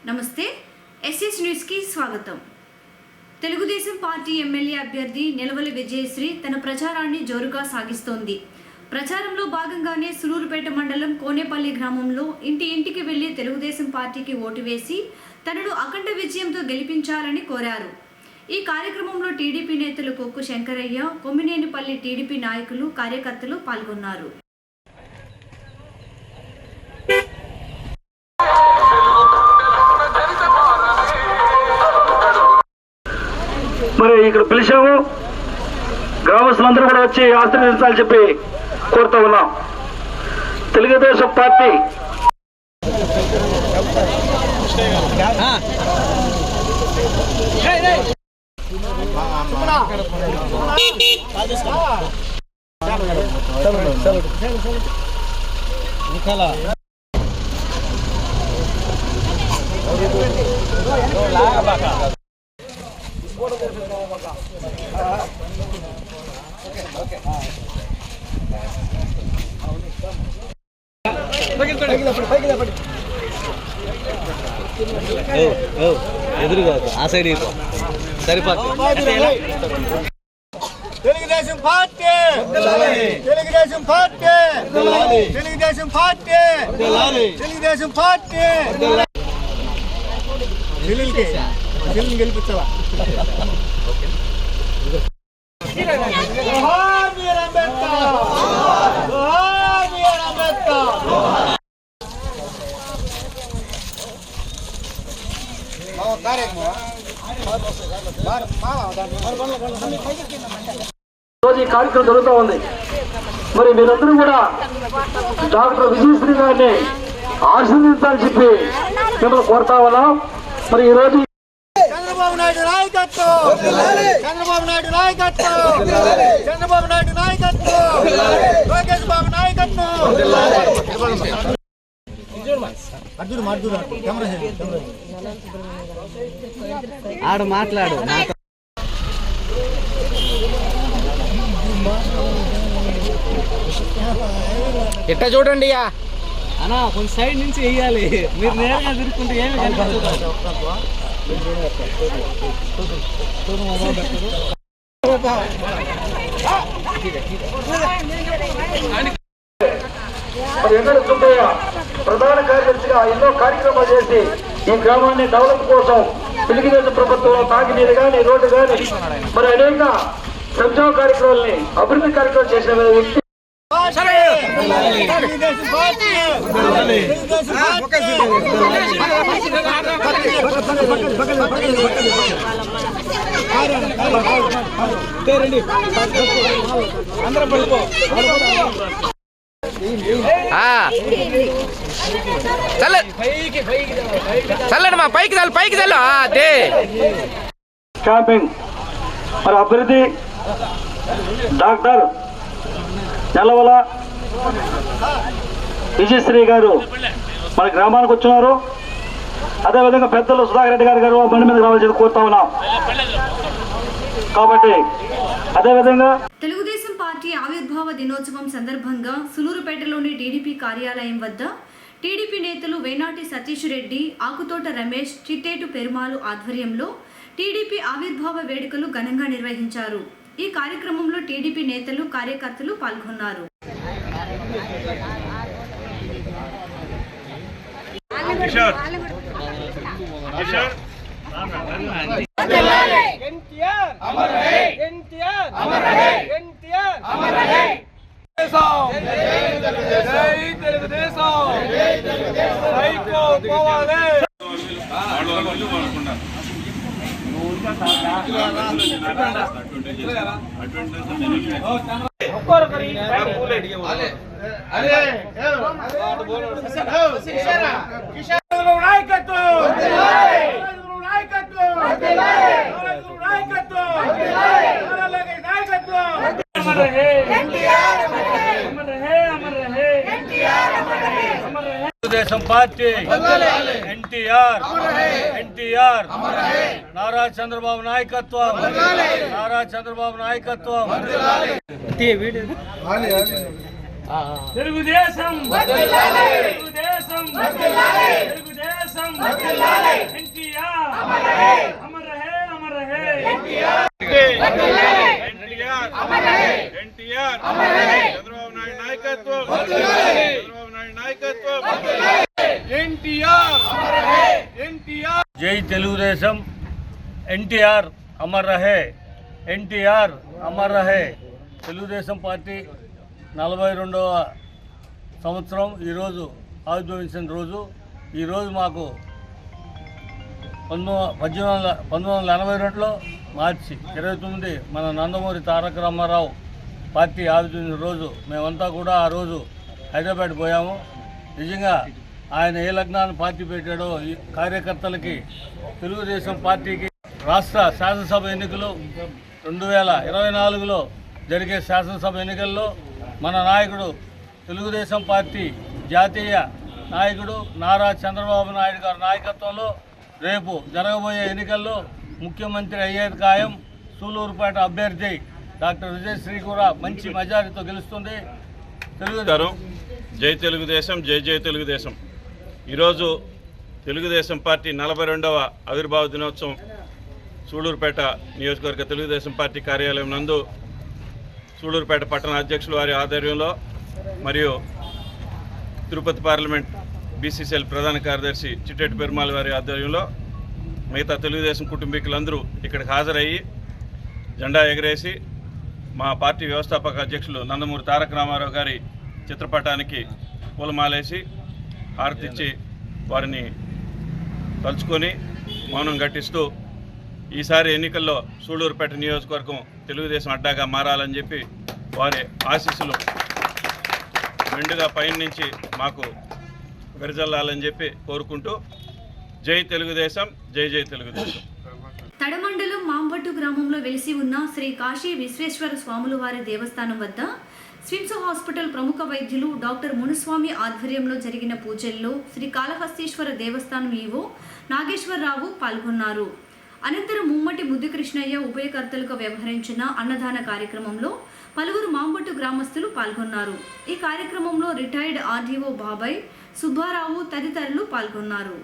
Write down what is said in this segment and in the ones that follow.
నమస్తే SS news కి స్వాగతం. తెలుగుదేశం పార్టీ ఎమ్మెల్యే అభ్యర్థి నిలవలి విజయశ్రీ తన ప్రచారాన్ని జోరుగా సాగిస్తోంది. ప్రచారంలో భాగంగానే సులూరుపేట మండలం కోనేపల్లి గ్రామంలో ఇంటికి వెళ్లి తెలుగుదేశం పార్టీకి ఓటు వేసి తనను అఖండ విజయంతో గెలిపించాలని కోరారు. ఈ కార్యక్రమంలో టీడీపీ నేతలు కొక్కు శంకరయ్య, కొమ్మినేనిపల్లి టీడీపీ నాయకులు, కార్యకర్తలు పాల్గొన్నారు. మరి ఇక్కడ పిలిచాము, గ్రామస్తులందరూ కూడా వచ్చి ఆశీర్వదించాలని చెప్పి కోరుతూ ఉన్నాం. తెలుగుదేశం పార్టీ ఎదురు కాదు, ఆ సైడ్ సరిపోతుంది. Telugu Desam party, Telugu Desam party, Telugu Desam party, Telugu Desam party. గెలిపించాలా? రోజు ఈ కార్యక్రమం జరుగుతూ ఉంది. మరి మీరందరూ కూడా డాక్టర్ విజయశ్రీ గారిని ఆశీర్వదించాలని చెప్పి మిమ్మల్ని కోరుతా ఉన్నాం. మరి ఈ రోజు చంద్రబాబు నాయుడు నాయకత్వం, చంద్రబాబు నాయుడు నాయకత్వం, చంద్రబాబు నాయుడు నాయకత్వం, లోకేష్ బాబు నాయకత్వం. ఆడు మాట్లాడు. ఎట్ట చూడండి అన్నా, కొంచెం సైడ్ నుంచి వేయాలి. మీరు నేరుగా తిరుగుతుంటే ఏమి కనిపించదు. సుబ్బయ్య ప్రధాన కార్యదర్శిగా ఎన్నో కార్యక్రమాలు చేసి ఈ గ్రామాన్ని డెవలప్ కోసం తెలుగుదేశం ప్రభుత్వంలో తాగినీరు కానీ, రోడ్డు కానీ, మరి అనేక సంక్షేమ కార్యక్రమాలని, అభివృద్ధి కార్యక్రమాలు చేసిన వ్యక్తి. చల్లండి మా పైకి చాలు, పైకి చాలు. అదే క్యాంపింగ్ మరి అభివృద్ధి డాక్టర్ నిలవల విజయశ్రీ గారు మన గ్రామానికి వచ్చినారు. అదేవిధంగా పెద్దలు సుధాకర్ రెడ్డి గారు బండి మీద రావాల్సి కోరుతా ఉన్నాం. కాబట్టి అదేవిధంగా తెలుగుదేశం పార్టీ ఆవిర్భావ దినోత్సవం సందర్భంగా సులూరుపేటలోని టీడీపీ కార్యాలయం వద్ద టీడీపీ నేతలు వేనాటి సతీష్ రెడ్డి, ఆకుతోట రమేష్, చిట్టేటు పెరుమాలు ఆధ్వర్యంలో టీడీపీ ఆవిర్భావ వేడుకలు ఘనంగా నిర్వహించారు. ఈ కార్యక్రమంలో టీడీపీ నేతలు, కార్యకర్తలు పాల్గొన్నారు. తెలుగుదేశం పార్టీ ఎన్టీఆర్ నారా చంద్రబాబు నాయకత్వం తెలుగుదేశం ఎన్టీఆర్ అమర్ రహే అమర్ రహే అమర్ రహే ఎన్టీఆర్ ఎన్టీఆర్ చంద్రబాబు నాయుడు నాయకత్వం చంద్రబాబు నాయుడు నాయకత్వం ఎన్టీఆర్ జై తెలుగుదేశం ఎన్టీఆర్ అమర్ రహే ఎన్టీఆర్ అమర్ రహే తెలుగుదేశం పార్టీ 42వ సంవత్సరం ఈరోజు ఆవిర్భవించిన రోజు. ఈరోజు మాకు 1982లో మార్చి 29 మన నందమూరి తారక రామారావు పార్టీ ఆవిర్భవించిన రోజు. మేమంతా కూడా ఆ రోజు హైదరాబాద్ పోయాము. నిజంగా ఆయన ఏ లగ్నాన్ని పార్టీ పెట్టాడో ఈ కార్యకర్తలకి, తెలుగుదేశం పార్టీకి రాష్ట్ర శాసనసభ ఎన్నికలు 2024లో జరిగే శాసనసభ ఎన్నికల్లో మన నాయకుడు, తెలుగుదేశం పార్టీ జాతీయ నాయకుడు నారా చంద్రబాబు నాయుడు గారి నాయకత్వంలో రేపు జరగబోయే ఎన్నికల్లో ముఖ్యమంత్రి అయ్యేది ఖాయం. సూలూరుపేట అభ్యర్థి డాక్టర్ విజయశ్రీ కూడా మంచి మెజారిటీతో గెలుస్తుంది. జై తెలుగుదేశం, జై జై తెలుగుదేశం. ఈరోజు తెలుగుదేశం పార్టీ 42వ ఆవిర్భావ దినోత్సవం సూళూరుపేట నియోజకవర్గ తెలుగుదేశం పార్టీ కార్యాలయం నందు సూళూరుపేట పట్టణ అధ్యక్షుల వారి ఆధ్వర్యంలో మరియు తిరుపతి పార్లమెంట్ బీసీసీఎల్ ప్రధాన కార్యదర్శి చిట్టెట్టి పెరుమాళ్ వారి ఆధ్వర్యంలో మిగతా తెలుగుదేశం కుటుంబీకులందరూ ఇక్కడికి హాజరయ్యి జెండా ఎగరేసి మా పార్టీ వ్యవస్థాపక అధ్యక్షులు నందమూరి తారక రామారావు గారి చిత్రపటానికి పూలమాలేసి హారతిచ్చి వారిని తలుచుకొని మౌనం ఘటిస్తూ ఈసారి ఎన్నికల్లో సూళూరుపేట నియోజకవర్గం తెలుగుదేశం అడ్డాగా మారాలని చెప్పి వారి ఆశీస్సులు మెండుగా పైన నుంచి మాకు వెరజల్లాలని చెప్పి కోరుకుంటూ జై తెలుగుదేశం, జై జై తెలుగుదేశం. తడమండలం మాంబట్టు గ్రామంలో వెలిసి ఉన్న శ్రీ కాశీ విశ్వేశ్వర స్వాముల వారి దేవస్థానం వద్ద స్విమ్స్ హాస్పిటల్ ప్రముఖ వైద్యులు డాక్టర్ మునుస్వామి ఆధ్వర్యంలో జరిగిన పూజల్లో శ్రీ కాళహస్తీశ్వర దేవస్థానం ఈవో నాగేశ్వరరావు పాల్గొన్నారు. అనంతరం ముమ్మటి ముద్దుకృష్ణయ్య ఉభయకర్తలుగా వ్యవహరించిన అన్నదాన కార్యక్రమంలో పలువురు మాంబట్టు గ్రామస్తులు పాల్గొన్నారు. ఈ కార్యక్రమంలో రిటైర్డ్ ఆర్డీఓ బాబాయ్, సుబ్బారావు తదితరులు పాల్గొన్నారు.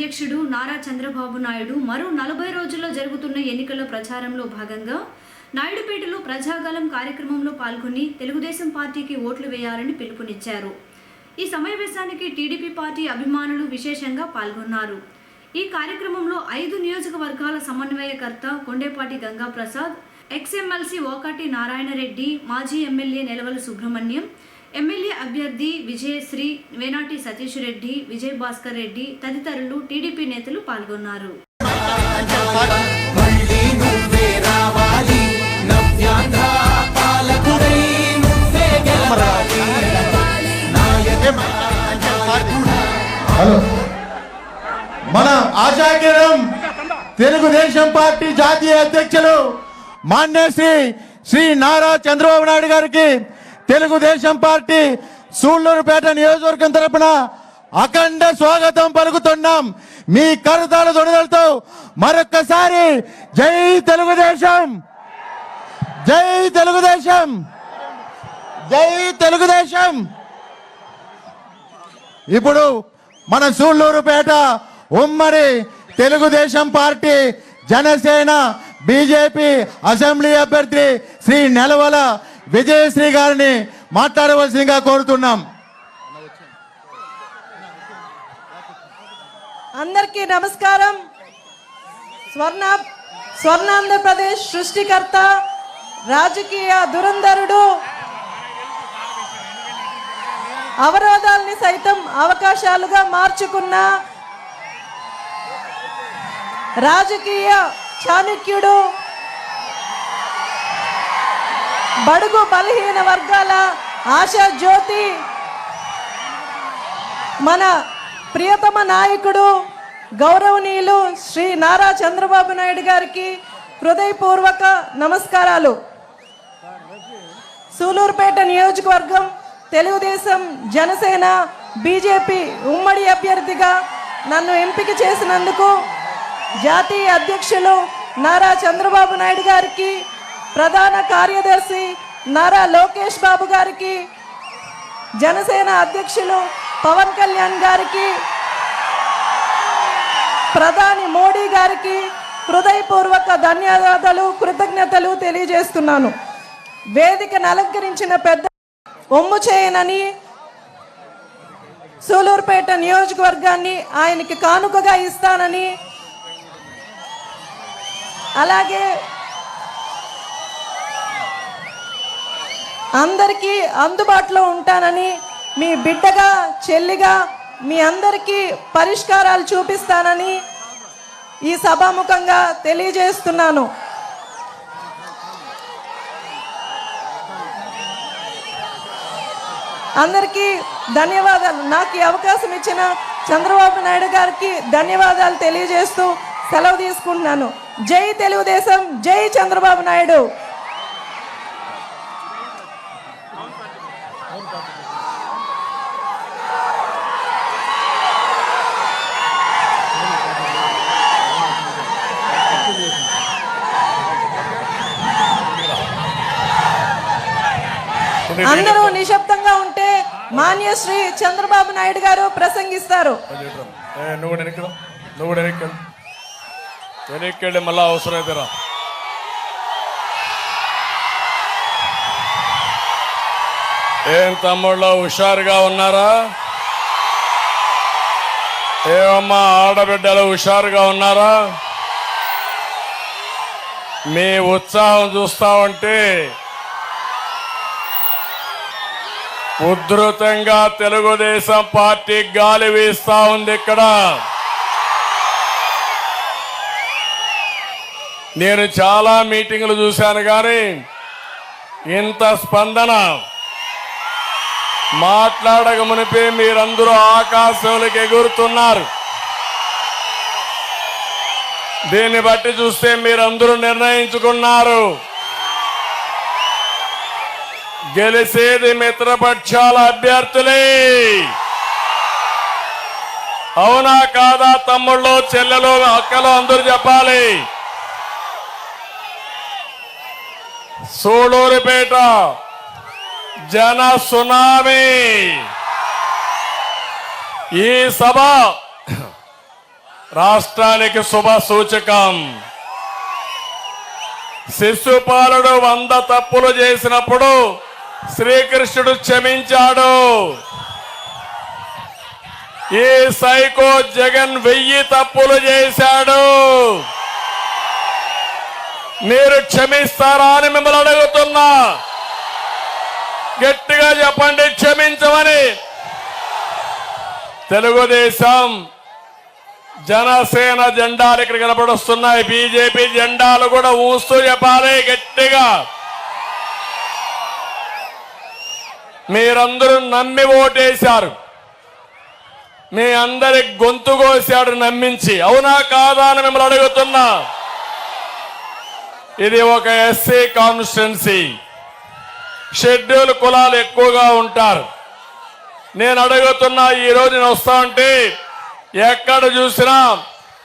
అధ్యక్షుడు నారా చంద్రబాబు నాయుడు మరో 40 రోజుల్లో జరుగుతున్న ఎన్నికల ప్రచారంలో భాగంగా నాయుడుపేటలో ప్రజాగలం కార్యక్రమంలో పాల్గొని తెలుగుదేశం పార్టీకి ఓట్లు వేయాలని పిలుపునిచ్చారు. ఈ సమావేశానికి టీడీపీ పార్టీ అభిమానులు విశేషంగా పాల్గొన్నారు. ఈ కార్యక్రమంలో 5 నియోజకవర్గాల సమన్వయకర్త కొండేపాటి గంగాప్రసాద్, ఎక్స్ఎమ్మెల్సీ ఓకాటి నారాయణరెడ్డి, మాజీ ఎమ్మెల్యే నెలవల సుబ్రహ్మణ్యం, ఎమ్మెల్యే అభ్యర్థి విజయశ్రీ, వేనాటి సతీష్ రెడ్డి, విజయ్ భాస్కర్ రెడ్డి తదితరులు టీడీపీ నేతలు పాల్గొన్నారు. హలో, మన ఆశాకిరణం తెలుగుదేశం పార్టీ జాతీయ అధ్యక్షులు మాన్యశ్రీ శ్రీ నారా చంద్రబాబు నాయుడు గారికి తెలుగుదేశం పార్టీ సూళ్లూరుపేట నియోజకవర్గం తరపున అఖండ స్వాగతం పలుకుతున్నాం. మీ కరతాళ ధ్వనులతో మరొక్కసారి జై తెలుగుదేశం, జై తెలుగుదేశం, జై తెలుగుదేశం. ఇప్పుడు మన సూళ్లూరుపేట ఉమ్మడి Telugu Desam party, Janasena, BJP assembly అభ్యర్థి శ్రీ నెలవల విజయశ్రీ గారిని మాట్లాడవలసిందిగా కోరుతున్నాం. అందరికీ నమస్కారం. స్వర్ణాంధ్రప్రదేశ్ సృష్టికర్త, రాజకీయ దురంధరుడు, అవరోధాలని సైతం అవకాశాలుగా మార్చుకున్న రాజకీయ చాణక్యుడు, బడుగు బలహీన వర్గాల ఆశా జ్యోతి, మన ప్రియతమ నాయకుడు గౌరవనీయులు శ్రీ నారా చంద్రబాబు నాయుడు గారికి హృదయపూర్వక నమస్కారాలు. సూలూరుపేట నియోజకవర్గం తెలుగుదేశం, జనసేన, బీజేపీ ఉమ్మడి అభ్యర్థిగా నన్ను ఎంపిక చేసినందుకు జాతీయ అధ్యక్షులు నారా చంద్రబాబు నాయుడు గారికి, ప్రధాన కార్యదర్శి నారా లోకేష్ బాబు గారికి, జనసేన అధ్యక్షులు పవన్ కళ్యాణ్ గారికి, ప్రధాని మోడీ గారికి హృదయపూర్వక ధన్యవాదాలు, కృతజ్ఞతలు తెలియజేస్తున్నాను. వేదికను అలంకరించిన పెద్ద ఒమ్ము చేయనని సూలూరుపేట నియోజకవర్గాన్ని ఆయనకి కానుకగా ఇస్తానని, అలాగే అందరికీ అందుబాటులో ఉంటానని, మీ బిడ్డగా, చెల్లిగా మీ అందరికీ పరిష్కారాలు చూపిస్తానని ఈ సభాముఖంగా తెలియజేస్తున్నాను. అందరికీ ధన్యవాదాలు. నాకు ఈ అవకాశం ఇచ్చిన చంద్రబాబు నాయుడు గారికి ధన్యవాదాలు తెలియజేస్తూ సెలవు తీసుకుంటున్నాను. జై తెలుగుదేశం, జై చంద్రబాబు నాయుడు. అందరూ నిశ్శబ్దంగా ఉంటే మాన్యశ్రీ చంద్రబాబు నాయుడు గారు ప్రసంగిస్తారు. వెనక్కి మళ్ళా అవసరం అయితేరా. ఏం తమ్ముళ్ళు హుషారుగా ఉన్నారా? ఏమమ్మా ఆడబిడ్డలు హుషారుగా ఉన్నారా? మీ ఉత్సాహం చూస్తా ఉంటే ఉధృతంగా తెలుగుదేశం పార్టీ గాలి వీస్తా ఉంది. ఇక్కడ నేను చాలా మీటింగులు చూశాను కానీ ఇంత స్పందన మాట్లాడక మునిపే మీరందరూ ఆకాశంలోకి ఎగురుతున్నారు. దీన్ని బట్టి చూస్తే మీరందరూ నిర్ణయించుకున్నారు, గెలిసేది మిత్రపక్షాల అభ్యర్థులే. అవునా కాదా తమ్ముళ్ళు, చెల్లెలు, అక్కలు అందరూ చెప్పాలి. సూళూరుపేట జన సునామీ. ఈ సభ రాష్ట్రానికి శుభ సూచకం. శిశుపాలుడు 100 తప్పులు చేసినప్పుడు శ్రీకృష్ణుడు క్షమించాడు. ఈ సైకో జగన్ 1000 తప్పులు చేశాడు. మీరు క్షమిస్తారా అని మిమ్మల్ని అడుగుతున్నా. గట్టిగా చెప్పండి క్షమించమని. తెలుగుదేశం జనసేన జెండాలు ఇక్కడ కనబడుస్తున్నాయి. బీజేపీ జెండాలు కూడా ఊస్తూ చెప్పాలి గట్టిగా. మీరందరూ నమ్మి ఓటేశారు. మీ అందరి గొంతు కోశాడు నమ్మించి. అవునా కాదా అని మిమ్మల్ని అడుగుతున్నా. ఇది ఒక ఎస్సీ కాన్స్టిట్యున్సీ. షెడ్యూల్ కులాలు ఎక్కువగా ఉంటారు. నేను అడుగుతున్నా, ఈరోజు నేను వస్తా ఉంటే ఎక్కడ చూసినా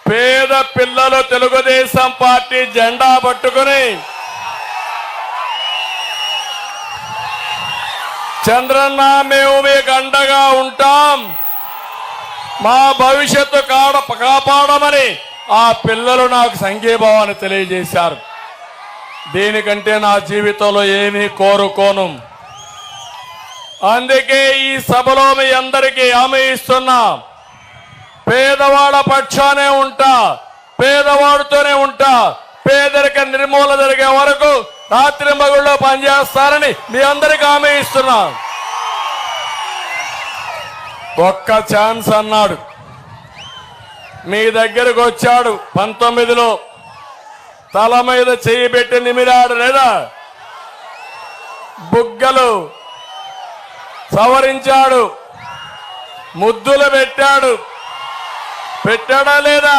పేద పిల్లలు తెలుగుదేశం పార్టీ జెండా పట్టుకుని చంద్రన్న మేము మీకు అండగా ఉంటాం, మా భవిష్యత్తు కాపాడమని ఆ పిల్లలు నాకు సంఘీభావాన్ని తెలియజేశారు. దీనికంటే నా జీవితంలో ఏమీ కోరుకోను. అందుకే ఈ సభలో మీ అందరికీ హామీ ఇస్తున్నా, పేదవాడ పక్షానే ఉంటా, పేదవాడితోనే ఉంటా. పేదరిక నిర్మూలన జరిగే వరకు రాత్రి మగుళ్ళో పనిచేస్తారని మీ అందరికీ హామీ ఇస్తున్నా. ఒక్క ఛాన్స్ అన్నాడు. మీ దగ్గరకు వచ్చాడు 19లో, తల మీద చెయ్యి పెట్టి నిమిరాడు లేదా? బుగ్గలు సవరించాడు, ముద్దులు పెట్టాడా లేదా?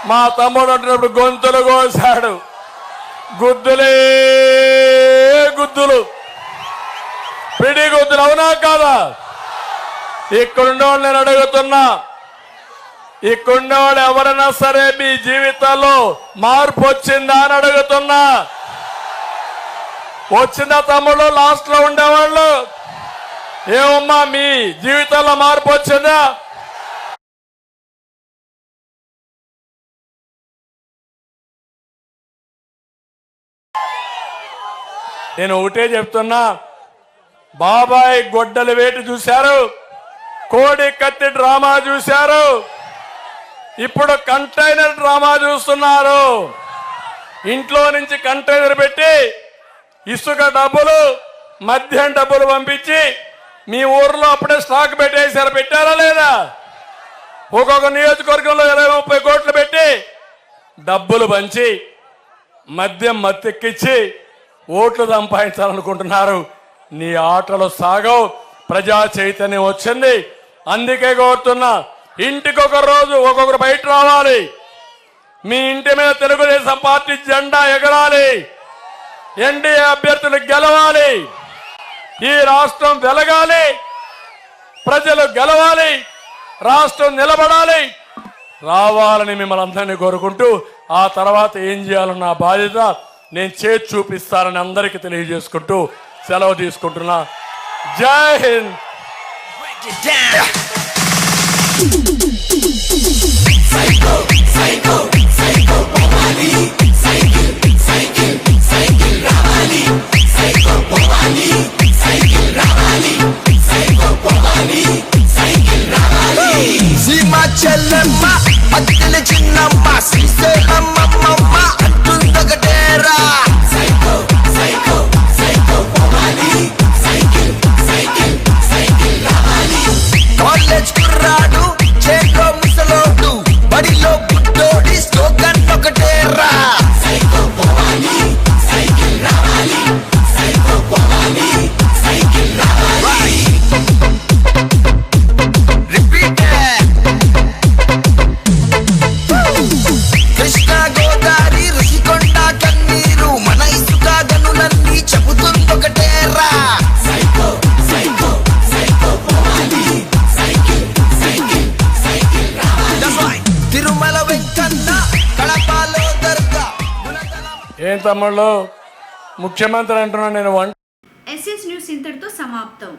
మా తమ్ముడు అంటున్నప్పుడు గొంతులు కోసాడు. గుద్దులే గుద్దులు, పిడి గుద్దులు. అవునా కాదా? ఇక్కడుండేవాళ్ళు నేను అడుగుతున్నా, ఇక్కడుండేవాళ్ళు ఎవరైనా సరే మీ జీవితాల్లో మార్పు వచ్చిందా అని అడుగుతున్నా. వచ్చిందా తమ్ముళ్ళు? లాస్ట్ లో ఉండేవాళ్ళు ఏమమ్మా మీ జీవితాల్లో మార్పు వచ్చిందా? నేను ఒకటే చెప్తున్నా, బాబాయ్ గొడ్డలి వేటు చూశారు, కోడి కత్తి డ్రామా చూశారు, ఇప్పుడు కంటైనర్ డ్రామా చూస్తున్నారు. ఇంట్లో నుంచి కంటైనర్ పెట్టి ఇసుక డబ్బులు, మద్యం డబ్బులు పంపించి మీ ఊర్లో అప్పుడే స్టాక్ పెట్టారా లేదా? ఒక్కొక్క నియోజకవర్గంలో 20-30 కోట్లు పెట్టి డబ్బులు పంచి మద్యం మత్తెక్కించి ఓట్లు సంపాదించాలనుకుంటున్నారు. నీ ఆటలు సాగవు. ప్రజా చైతన్యం వచ్చింది. అందుకే కోరుతున్నా, ఇంటికి ఒక రోజు ఒక్కొక్కరు బయట రావాలి. మీ ఇంటి మీద తెలుగుదేశం పార్టీ జెండా ఎగరాలి. ఎన్డీఏ అభ్యర్థులు గెలవాలి. ఈ రాష్ట్రం వెలగాలి, ప్రజలు గెలవాలి, రాష్ట్రం నిలబడాలి, రావాలని మిమ్మల్ని అందరినీ కోరుకుంటూ, ఆ తర్వాత ఏం చేయాలన్న బాధ్యత నేను చేసి చూపిస్తానని అందరికీ తెలియజేసుకుంటూ సెలవు తీసుకుంటున్నా. జై హింద్. సీమా చెల్లెమ్మ అత్తల చిన్నమ్మ శ్రీసే అమ్మమ్మ అంటుందొకటేరా. కాలేజ్ కుర్రాడు, చేతిలో ముసలోడు, బడిలో బుడ్డోడి స్లోగన్ ఒకటేరా. కృష్ణా గోదావరి రుషికొండ కన్నీరు, మన ఇసుక గనులన్నీ చెబుతుందొకటేరా. తిరుమల వెంకన్న కడపలో దర్గా. ఏం తమ్ముళ్ళు ముఖ్యమంత్రి అంటున్నా నేను. ఎస్ఎస్ న్యూస్ ఇంతటితో సమాప్తం.